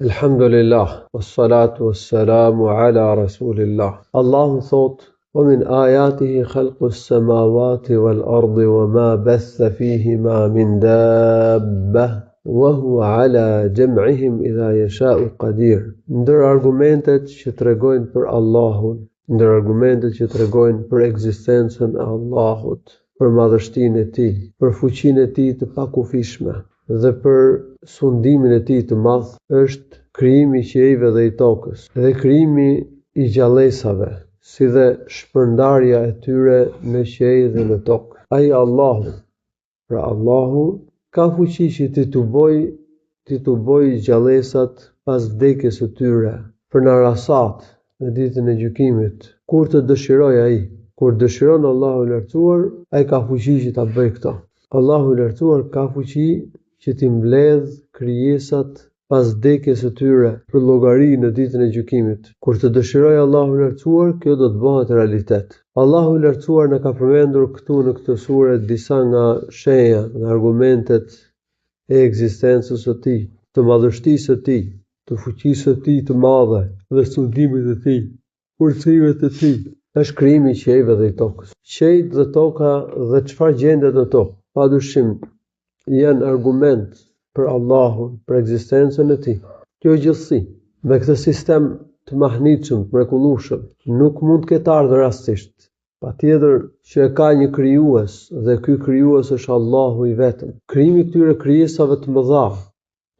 Elhamdulillah, wassalatu wassalamu ala rasulillah. Allahu thot: ومن آياته خلق السماوات والأرض وما بث فيهما من دابة وهو على جمعهم إذا يشاء قدير. Ndër argumentet që tregojnë për Allahun, ndër argumentet që tregojnë për ekzistencën e Allahut, për madhështinë e Tij, për fuqinë e Tij të pakufishme dhe për sundimin e Tij të madh, është krijimi i qiejve dhe i tokës, dhe krijimi i gjallësave, si dhe shpërndarja e tyre në qiell dhe në tokë. Ai Allahu, pra Allahu ka fuqi që ti të boj gjallësat pas vdekjes së tyre, për në rasat në ditën e gjykimit, kur të dëshiroj ai. Kur dëshiron Allahu i lartësuar, ai ka fuqi që ta bëjë këtë. Allahu i lartësuar ka fuqi që ti mbledh krijesat pas vdekjes së tyre për llogari në ditën e gjykimit. Kur të dëshiroj Allahu i lartësuar, kjo do të bëhet realitet. Allahu i lartësuar na ka përmendur këtu në këtë sure disa nga shenja, nga argumentet e ekzistencës së Tij, të madhështisë së Tij, të fuqisë së Tij të madhe dhe studimit të Tij, forcive të Tij. Është krijimi i qiejve dhe i tokës. Qiejt dhe toka dhe çfarë gjendet në to, padyshim janë argument për Allahun, për ekzistencën e Tij. Kjo gjithësi, me këtë sistem të mahnitshëm, mrekullueshëm, nuk mund të ketë ardhur rastisht. Patjetër që e ka një krijues dhe ky krijues është Allahu i vetëm. Krijimi i këtyre krijesave të mëdha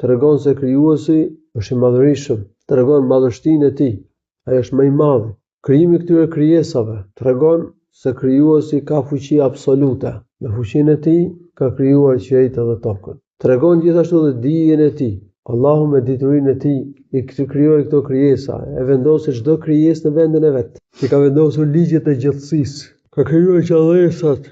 tregon se krijuesi është i madhërisëm, tregon madhështinë e Tij. Ai është më i madh. Krijimi i këtyre krijesave tregon se krijuesi ka fuqi absolute. Me fuqinë e Tij ka krijuar qiejt dhe tokën. Tregon gjithashtu dhe dijen e Tij. Allahu me diturinë e Tij i krijoi këto krijesa, e vendosi çdo krijesë në vendin e vet. I ka vendosur ligjet e gjithësisë, ka krijuar gjallësat,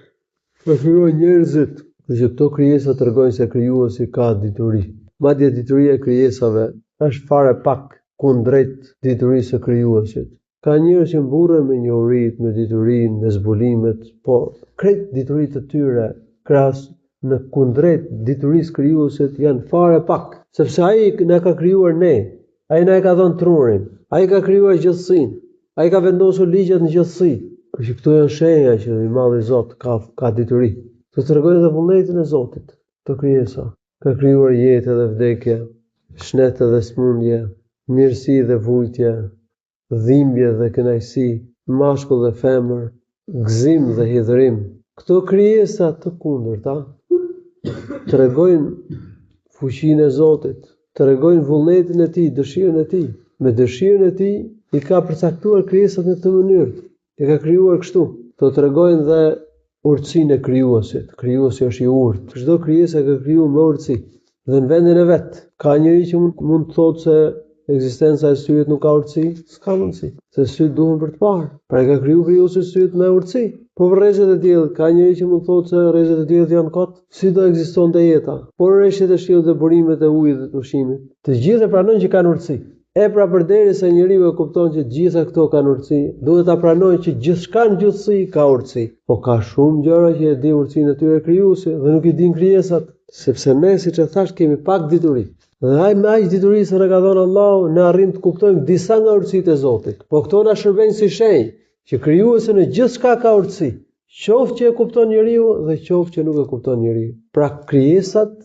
ka krijuar njerëzit. Dhe këto krijesa tregojnë se krijuesi ka dituri. Madje dituria e krijesave është fare pak kundrejt diturisë së krijuesit. Ka njerëz që mburren me njohuritë, me diturinë, me zbulimet, po krejt dituritë të tyre krahas në kundrejt diturisë krijuesit janë fare pak, sepse ai na ka krijuar ne, ai na e ka dhënë trurin, ai ka krijuar gjallësinë, ai ka vendosur ligjet në gjallësi. Kështu këto janë shenja që i Madhi Zot ka dituri. Të tregojnë edhe vullnetin e Zotit. Të krijesa ka krijuar jetë dhe vdekje, shnetë dhe smundje, mirësi dhe vujtje, dhimbje dhe kënaqësi, mashkull dhe femër, gëzim dhe hidhërim. Këto krijesa të kundërta tregojnë fuqinë e Zotit, tregojnë vullnetin e Tij, dëshirën e Tij. Me dëshirën e Tij i ka përcaktuar krijesat në këtë mënyrë. I ka krijuar kështu. Këto tregojnë dhe urtësinë e krijuesit. Krijuesi është i urtë. Çdo krijesë ka krijuar me urtësi dhe në vendin e vet. Ka njëri që mund të thotë se ekzistenca e syrit nuk ka urtësi, s'ka mundësi, se syt duhen për të parë. Pra e ka krijuar krijuesi syt me urtësi. Po rrezet e diellit, ka njëri që mund të thotë se rrezet e diellit janë kot, si do ekzistonte jeta. Por rreshtet e shiellit dhe burimet e ujit dhe të ushqimit, të gjitha pranojnë që kanë urtësi. E pra përderisa njeriu e kupton që të gjitha këto kanë urtësi, duhet ta pranojë që gjithçka në gjithësi ka urtësi. Po ka shumë gjëra që e di urtësinë e tyre krijuesi dhe nuk i din krijesat, sepse ne, siç e thash, kemi pak dituri. Dhe ai me aq dituri që na ka dhënë Allahu, ne arrim të kuptojmë disa nga urtësitë e Zotit. Po këto na shërbejnë si shenjë që krijuesi në gjithçka ka urtësi, qoftë që e kupton njeriu dhe qoftë që nuk e kupton njeriu. Pra krijesat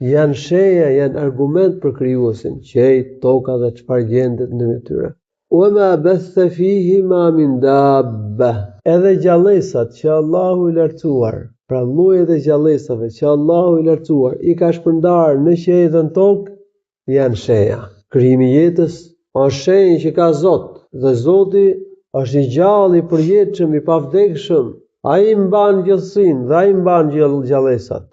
janë shenja, janë argument për krijuesin, qiejt, toka dhe çfarë gjendet në tyre. Wa ma batha fihima min dabba. Edhe gjallësat që Allahu i lartësuar, pra llojet e gjallësave që Allahu i lartësuar i ka shpërndarë në qiell dhe në tokë, janë shenja. Krijimi i jetës është shenjë që ka Zot, dhe Zoti është i gjallë, i përjetshëm, i pavdekshëm. Ai mban gjithësinë dhe ai mban gjallësat.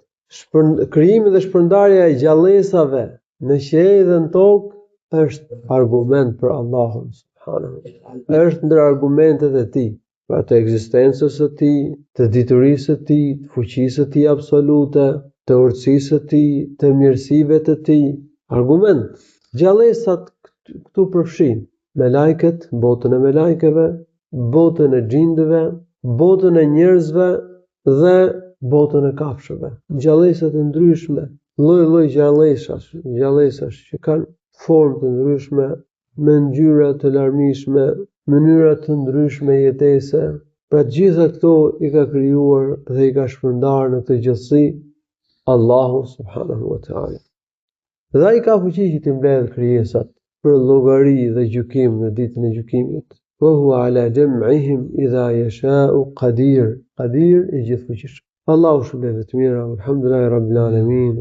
Krijimi dhe shpërndarja e gjallësave në qiell dhe në tokë është argument për Allahun subhanahu. Është ndër argumentet e Tij, pra të ekzistencës së Tij, të diturisë së Tij, të fuqisë së Tij absolute, të urtësisë së Tij, të mirësive të Tij. Argument. Gjallësat këtu përfshin melajket, botën e melajkeve, botën e xhindëve, botën e njerëzve dhe botën e kafshëve. Gjallësat e ndryshme, lloj-lloj gjallësash që kanë formë të ndryshme, me ngjyra të larmishme, mënyra të ndryshme jetese. Pra gjitha këto i ka krijuar dhe i ka shpërndarë në këtë gjallësi Allahu subhanahu wa ta'ala. Dhe ai ka fuqi që të mbledh krijesat për llogari dhe gjykim në ditën e gjykimit. Wa huwa ala jam'ihim idha yasha'u qadir. Qadir i gjithfuqishëm. Allahu shpëlbet të mira, alhamdulillahi rabbil alamin.